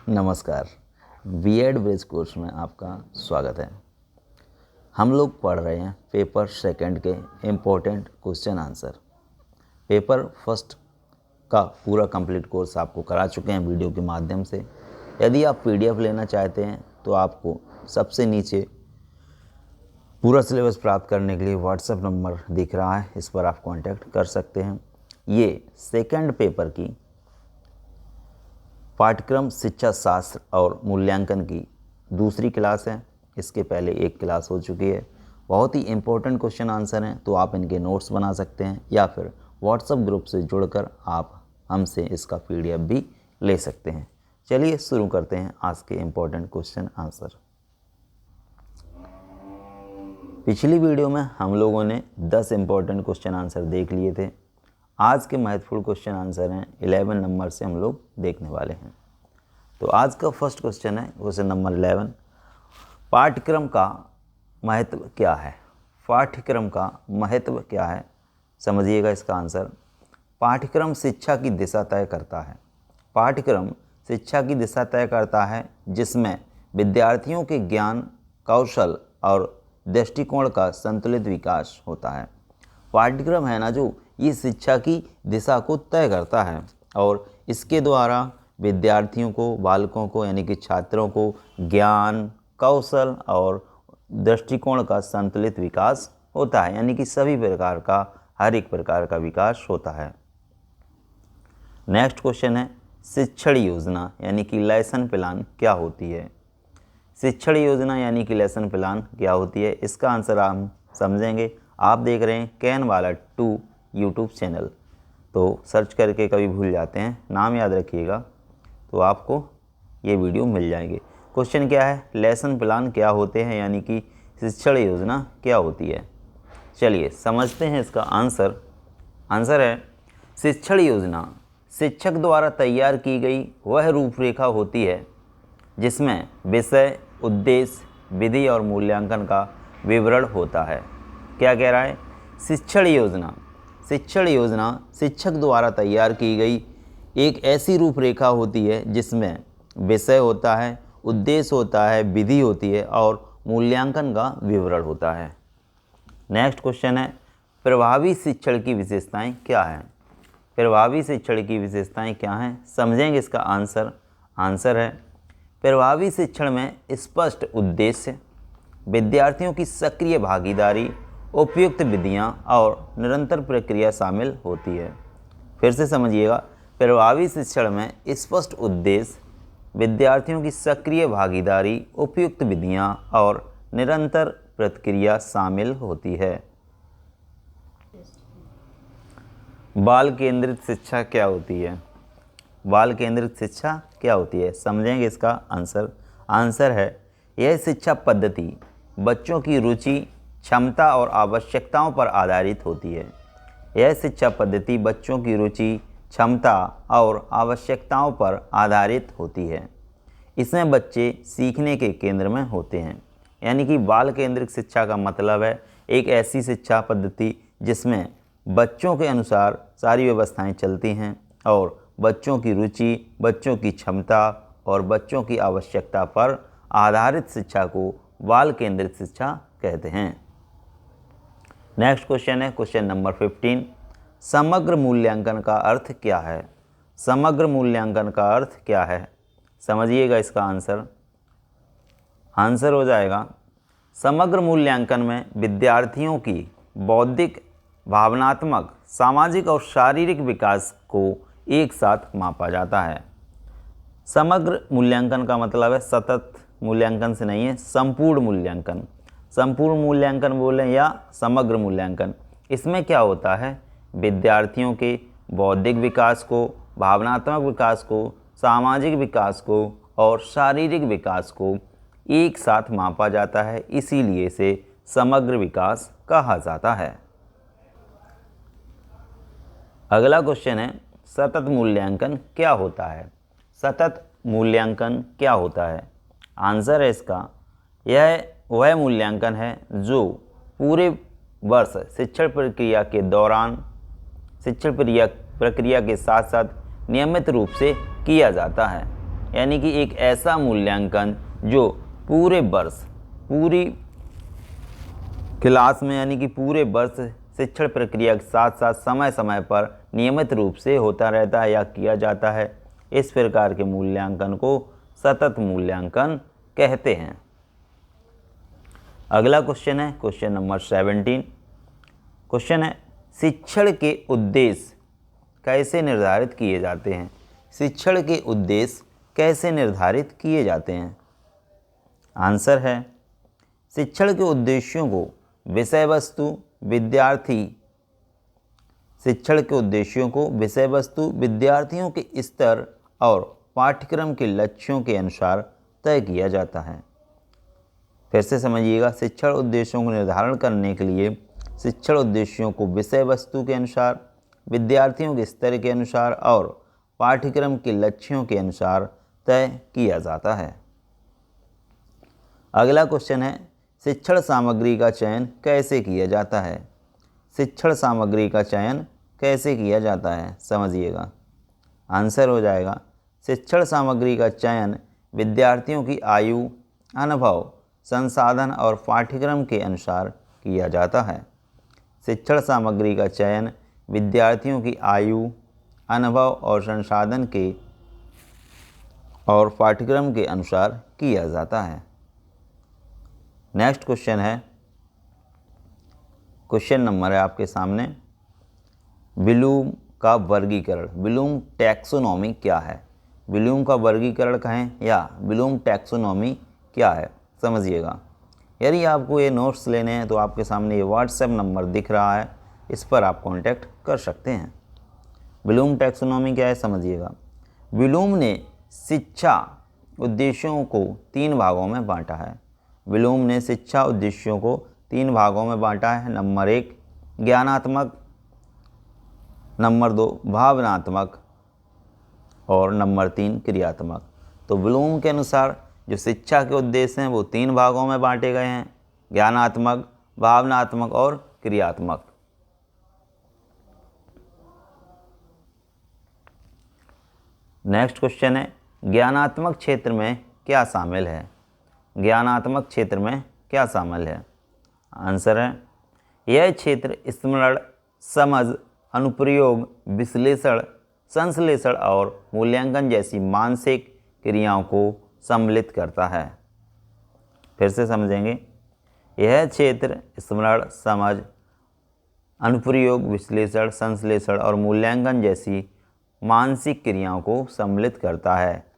नमस्कार। BEd bridge course में आपका स्वागत है। हम लोग पढ़ रहे हैं पेपर सेकंड के important question answer. Paper first का पूरा कंप्लीट कोर्स आपको करा चुके हैं वीडियो के माध्यम से। यदि आप पीडीएफ लेना चाहते हैं तो आपको सबसे नीचे पूरा सिलेबस प्राप्त करने के लिए व्हाट्सएप नंबर दिख रहा है, इस पर आप कांटेक्ट कर सकते हैं। ये सेकंड पेपर की पाठ्यक्रम शिक्षा शास्त्र और मूल्यांकन की दूसरी क्लास है। इसके पहले एक क्लास हो चुकी है। बहुत ही इम्पोर्टेंट क्वेश्चन आंसर हैं, तो आप इनके नोट्स बना सकते हैं या फिर व्हाट्सएप ग्रुप से जुड़कर आप हमसे इसका पीडीएफ भी ले सकते हैं। चलिए शुरू करते हैं आज के इम्पोर्टेंट क्वेश्चन आंसर। पिछली वीडियो में हम लोगों ने 10 इम्पोर्टेंट क्वेश्चन आंसर देख लिए थे। आज के महत्वपूर्ण क्वेश्चन आंसर हैं 11 नंबर से हम लोग देखने वाले हैं। तो आज का फर्स्ट क्वेश्चन है क्वेश्चन नंबर 11। पाठ्यक्रम का महत्व क्या है? पाठ्यक्रम का महत्व क्या है, समझिएगा इसका आंसर। पाठ्यक्रम शिक्षा की दिशा तय करता है। पाठ्यक्रम शिक्षा की दिशा तय करता है जिसमें विद्यार्थियों के ज्ञान, कौशल और दृष्टिकोण का संतुलित विकास होता है। पाठ्यक्रम है ना जो ये शिक्षा की दिशा को तय करता है और इसके द्वारा विद्यार्थियों को, बालकों को यानी कि छात्रों को ज्ञान, कौशल और दृष्टिकोण का संतुलित विकास होता है, यानी कि सभी प्रकार का, हर एक प्रकार का विकास होता है। नेक्स्ट क्वेश्चन है शिक्षण योजना यानी कि लेसन प्लान क्या होती है? शिक्षण योजना यानी कि लेसन प्लान क्या होती है, इसका आंसर हम समझेंगे। आप देख रहे हैं कैन वाला 2 यूट्यूब चैनल, तो सर्च करके कभी भूल जाते हैं, नाम याद रखिएगा तो आपको ये वीडियो मिल जाएंगे। क्वेश्चन क्या है? लेसन प्लान क्या होते हैं यानी कि शिक्षण योजना क्या होती है। चलिए समझते हैं इसका आंसर। आंसर है शिक्षण योजना शिक्षक द्वारा तैयार की गई वह रूपरेखा होती है जिसमें विषय, उद्देश्य, विधि और मूल्यांकन का विवरण होता है। क्या कह रहा है? शिक्षण योजना शिक्षक द्वारा तैयार की गई एक ऐसी रूपरेखा होती है जिसमें विषय होता है, उद्देश्य होता है, विधि होती है और मूल्यांकन का विवरण होता है। नेक्स्ट क्वेश्चन है प्रभावी शिक्षण की विशेषताएं क्या हैं? प्रभावी शिक्षण की विशेषताएं क्या हैं, समझेंगे इसका आंसर। आंसर है प्रभावी शिक्षण में स्पष्ट उद्देश्य, विद्यार्थियों की सक्रिय भागीदारी, उपयुक्त विधियाँ और निरंतर प्रक्रिया शामिल होती है। फिर से समझिएगा, प्रभावी शिक्षण में स्पष्ट उद्देश्य, विद्यार्थियों की सक्रिय भागीदारी, उपयुक्त विधियाँ और निरंतर प्रक्रिया शामिल होती है। बाल केंद्रित शिक्षा क्या होती है? बाल केंद्रित शिक्षा क्या होती है, समझेंगे इसका आंसर। आंसर है यह शिक्षा पद्धति बच्चों की रुचि, क्षमता और आवश्यकताओं पर आधारित होती है। यह शिक्षा पद्धति बच्चों की रुचि, क्षमता और आवश्यकताओं पर आधारित होती है। इसमें बच्चे सीखने के केंद्र में होते हैं। यानी कि बाल केंद्रित शिक्षा का मतलब है एक ऐसी शिक्षा पद्धति जिसमें बच्चों के अनुसार सारी व्यवस्थाएं चलती हैं और बच्चों की रुचि, बच्चों की क्षमता और बच्चों की आवश्यकता पर आधारित शिक्षा को बाल केंद्रित शिक्षा कहते हैं। नेक्स्ट क्वेश्चन है क्वेश्चन नंबर 15। समग्र मूल्यांकन का अर्थ क्या है? समग्र मूल्यांकन का अर्थ क्या है, समझिएगा इसका आंसर। आंसर हो जाएगा समग्र मूल्यांकन में विद्यार्थियों की बौद्धिक, भावनात्मक, सामाजिक और शारीरिक विकास को एक साथ मापा जाता है। समग्र मूल्यांकन का मतलब है सतत मूल्यांकन से नहीं है, संपूर्ण मूल्यांकन। संपूर्ण मूल्यांकन बोलें या समग्र मूल्यांकन, इसमें क्या होता है? विद्यार्थियों के बौद्धिक विकास को, भावनात्मक विकास को, सामाजिक विकास को और शारीरिक विकास को एक साथ मापा जाता है, इसीलिए इसे समग्र विकास कहा जाता है। अगला क्वेश्चन है सतत मूल्यांकन क्या होता है? सतत मूल्यांकन क्या होता है? आंसर है इसका यह वह मूल्यांकन है जो पूरे वर्ष शिक्षण प्रक्रिया के दौरान शिक्षण प्रक्रिया के साथ साथ नियमित रूप से किया जाता है। यानी कि एक ऐसा मूल्यांकन जो पूरे वर्ष, पूरी क्लास में यानी कि पूरे वर्ष शिक्षण प्रक्रिया के साथ साथ समय समय पर नियमित रूप से होता रहता है या किया जाता है। इस प्रकार के मूल्यांकन को सतत मूल्यांकन कहते हैं। अगला क्वेश्चन है क्वेश्चन नंबर 17। क्वेश्चन है शिक्षण के उद्देश्य कैसे निर्धारित किए जाते हैं? शिक्षण के उद्देश्य कैसे निर्धारित किए जाते हैं? आंसर है शिक्षण के उद्देश्यों को विषय वस्तु, विद्यार्थी शिक्षण के उद्देश्यों को विषय वस्तु, विद्यार्थियों के स्तर और पाठ्यक्रम के लक्ष्यों के अनुसार तय किया जाता है। फिर से समझिएगा, शिक्षण उद्देश्यों को निर्धारण करने के लिए शिक्षण उद्देश्यों को विषय वस्तु के अनुसार, विद्यार्थियों के स्तर के अनुसार और पाठ्यक्रम के लक्ष्यों के अनुसार तय किया जाता है। अगला क्वेश्चन है शिक्षण सामग्री का चयन कैसे किया जाता है? शिक्षण सामग्री का चयन कैसे किया जाता है? समझिएगा, आंसर हो जाएगा शिक्षण सामग्री का चयन विद्यार्थियों की आयु, अनुभव, संसाधन और पाठ्यक्रम के अनुसार किया जाता है। शिक्षण सामग्री का चयन विद्यार्थियों की आयु, अनुभव और संसाधन के और पाठ्यक्रम के अनुसार किया जाता है। नेक्स्ट क्वेश्चन है, क्वेश्चन नंबर है आपके सामने, ब्लूम का वर्गीकरण, ब्लूम टैक्सोनॉमी क्या है? ब्लूम का वर्गीकरण कहें या ब्लूम टैक्सोनॉमी क्या है? समझिएगा। यदि आपको ये नोट्स लेने हैं तो आपके सामने ये व्हाट्सएप नंबर दिख रहा है, इस पर आप कांटेक्ट कर सकते हैं। ब्लूम टैक्सोनॉमी क्या है समझिएगा। ब्लूम ने शिक्षा उद्देश्यों को 3 भागों में बांटा है। ब्लूम ने शिक्षा उद्देश्यों को 3 भागों में बांटा है। नंबर 1 ज्ञानात्मक, नंबर 2 भावनात्मक और नंबर 3 क्रियात्मक। तो ब्लूम के अनुसार जो शिक्षा के उद्देश्य हैं वो 3 भागों में बांटे गए हैं, ज्ञानात्मक, भावनात्मक और क्रियात्मक। नेक्स्ट क्वेश्चन है ज्ञानात्मक क्षेत्र में क्या शामिल है? ज्ञानात्मक क्षेत्र में क्या शामिल है? आंसर है यह क्षेत्र स्मरण, समझ, अनुप्रयोग, विश्लेषण, संश्लेषण और मूल्यांकन जैसी मानसिक क्रियाओं को सम्मिलित करता है। फिर से समझेंगे, यह क्षेत्र स्मरण, समझ, अनुप्रयोग, विश्लेषण, संश्लेषण और मूल्यांकन जैसी मानसिक क्रियाओं को सम्मिलित करता है।